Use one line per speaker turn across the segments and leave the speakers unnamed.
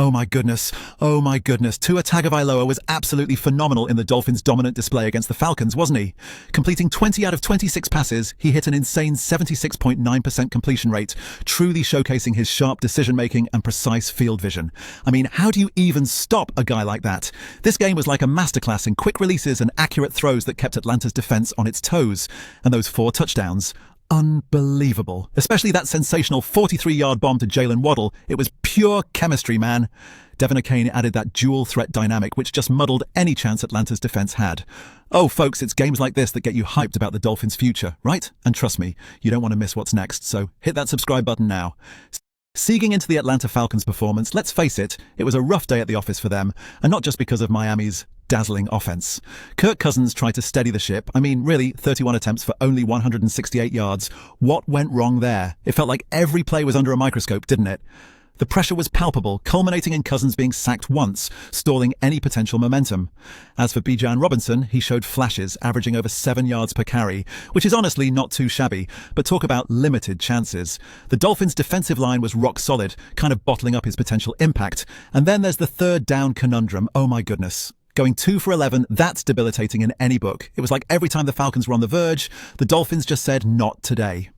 Oh my goodness. Oh my goodness. Tua Tagovailoa was absolutely phenomenal in the Dolphins' dominant display against the Falcons, wasn't he? Completing 20 out of 26 passes, he hit an insane 76.9% completion rate, truly showcasing his sharp decision-making and precise field vision. I mean, how do you even stop a guy like that? This game was like a masterclass in quick releases and accurate throws that kept Atlanta's defense on its toes. And those 4 touchdowns. Unbelievable. Especially that sensational 43-yard bomb to Jaylen Waddle. It was pure chemistry, man. Devin O'Kane added that dual threat dynamic, which just muddled any chance Atlanta's defense had. Oh, folks, it's games like this that get you hyped about the Dolphins' future, right? And trust me, you don't want to miss what's next, so hit that subscribe button now. Seeing into the Atlanta Falcons' performance, let's face it, it was a rough day at the office for them, and not just because of Miami's dazzling offense. Kirk Cousins tried to steady the ship. I mean, really, 31 attempts for only 168 yards. What went wrong there? It felt like every play was under a microscope, didn't it? The pressure was palpable, culminating in Cousins being sacked once, stalling any potential momentum. As for Bijan Robinson, he showed flashes, averaging over 7 yards per carry, which is honestly not too shabby, but talk about limited chances. The Dolphins' defensive line was rock solid, kind of bottling up his potential impact. And then there's the third down conundrum. Oh my goodness. Going 2 for 11, that's debilitating in any book. It was like every time the Falcons were on the verge, the Dolphins just said, not today.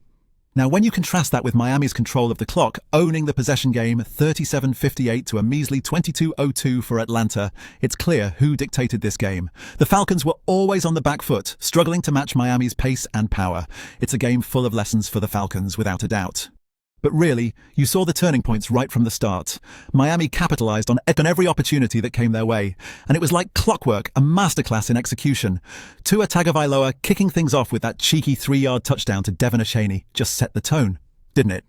Now, when you contrast that with Miami's control of the clock, owning the possession game 37-58 to a measly 22-02 for Atlanta, it's clear who dictated this game. The Falcons were always on the back foot, struggling to match Miami's pace and power. It's a game full of lessons for the Falcons, without a doubt. But really, you saw the turning points right from the start. Miami capitalized on every opportunity that came their way, and it was like clockwork, a masterclass in execution. Tua Tagovailoa kicking things off with that cheeky 3-yard touchdown to Devin O'Kane just set the tone, didn't it?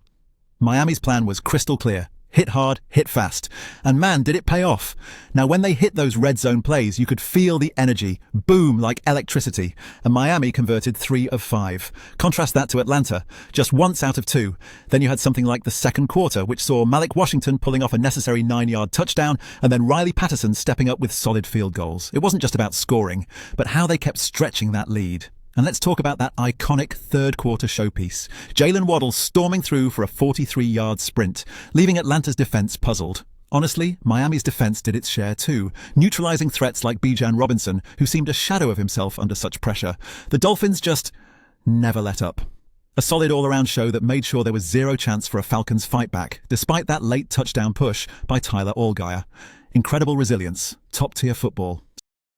Miami's plan was crystal clear. Hit hard, hit fast. And man, did it pay off. Now, when they hit those red zone plays, you could feel the energy, boom, like electricity. And Miami converted 3 of 5. Contrast that to Atlanta, just once out of 2. Then you had something like the second quarter, which saw Malik Washington pulling off a necessary 9-yard touchdown, and then Riley Patterson stepping up with solid field goals. It wasn't just about scoring, but how they kept stretching that lead. And let's talk about that iconic third-quarter showpiece. Jaylen Waddle storming through for a 43-yard sprint, leaving Atlanta's defense puzzled. Honestly, Miami's defense did its share too, neutralizing threats like Bijan Robinson, who seemed a shadow of himself under such pressure. The Dolphins just never let up. A solid all-around show that made sure there was zero chance for a Falcons fight back, despite that late touchdown push by Tyler Allgeier. Incredible resilience. Top-tier football.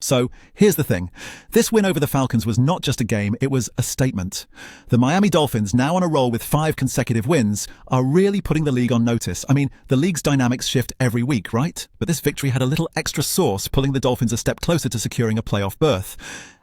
So, here's the thing. This win over the Falcons was not just a game, it was a statement. The Miami Dolphins, now on a roll with 5 consecutive wins, are really putting the league on notice. I mean, the league's dynamics shift every week, right? But this victory had a little extra sauce, pulling the Dolphins a step closer to securing a playoff berth.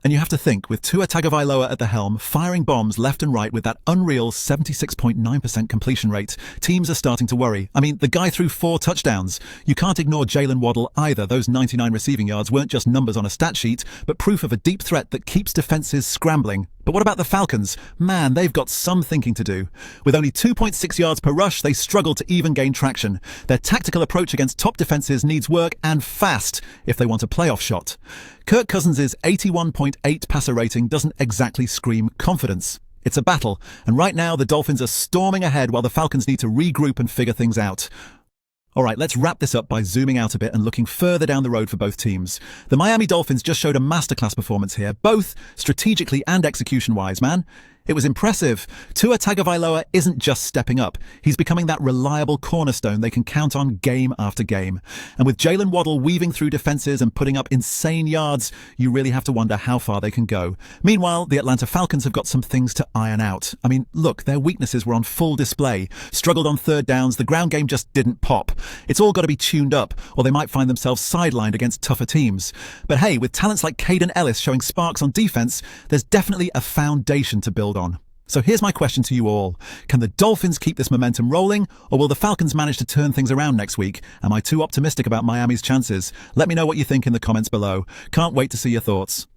And you have to think, with Tua Tagovailoa at the helm, firing bombs left and right with that unreal 76.9% completion rate, teams are starting to worry. I mean, the guy threw 4 touchdowns. You can't ignore Jaylen Waddle either. Those 99 receiving yards weren't just numbers on a stat sheet, but proof of a deep threat that keeps defenses scrambling. But what about the Falcons? Man, they've got some thinking to do. With only 2.6 yards per rush, they struggle to even gain traction. Their tactical approach against top defenses needs work, and fast, if they want a playoff shot. Kirk Cousins' 81.8 passer rating doesn't exactly scream confidence. It's a battle, and right now the Dolphins are storming ahead while the Falcons need to regroup and figure things out. All right, let's wrap this up by zooming out a bit and looking further down the road for both teams. The Miami Dolphins just showed a masterclass performance here, both strategically and execution-wise, man. It was impressive. Tua Tagovailoa isn't just stepping up. He's becoming that reliable cornerstone they can count on game after game. And with Jaylen Waddle weaving through defenses and putting up insane yards, you really have to wonder how far they can go. Meanwhile, the Atlanta Falcons have got some things to iron out. I mean, look, their weaknesses were on full display. Struggled on third downs, the ground game just didn't pop. It's all got to be tuned up, or they might find themselves sidelined against tougher teams. But hey, with talents like Caden Ellis showing sparks on defense, there's definitely a foundation to build on. So here's my question to you all. Can the Dolphins keep this momentum rolling, or will the Falcons manage to turn things around next week? Am I too optimistic about Miami's chances? Let me know what you think in the comments below. Can't wait to see your thoughts.